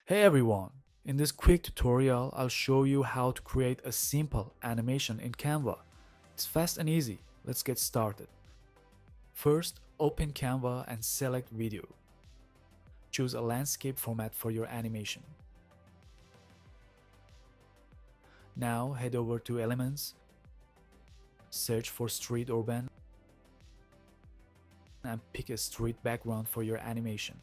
Hey everyone! In this quick tutorial, I'll show you how to create a simple animation in Canva. It's fast and easy. Let's get started. First, open Canva and select video. Choose a landscape format for your animation. Now head over to Elements, search for Street Urban, and pick a street background for your animation.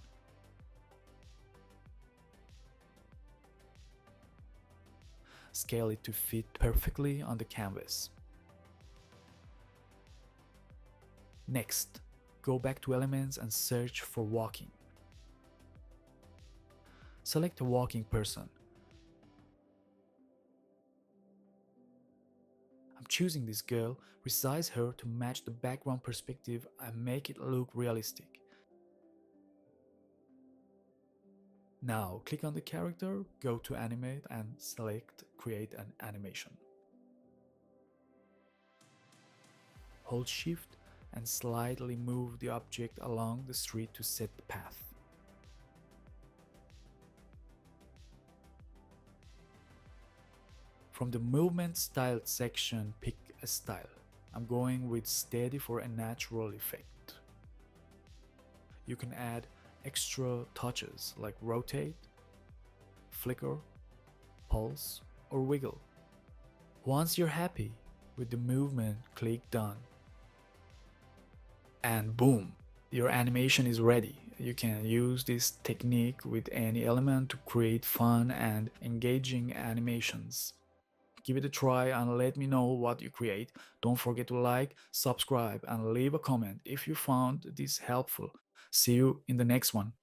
Scale it to fit perfectly on the canvas. Next, go back to Elements and search for walking. Select a walking person. I'm choosing this girl, resize her to match the background perspective and make it look realistic. Now click on the character, go to animate and select create an animation. Hold shift and slightly move the object along the street to set the path. From the movement style section, pick a style. I'm going with steady for a natural effect. You can add extra touches like rotate, flicker, pulse, or wiggle. Once you're happy with the movement, click done. And boom, your animation is ready. You can use this technique with any element to create fun and engaging animations. Give it a try and let me know what you create. Don't forget to like, subscribe, and leave a comment if you found this helpful. See you in the next one.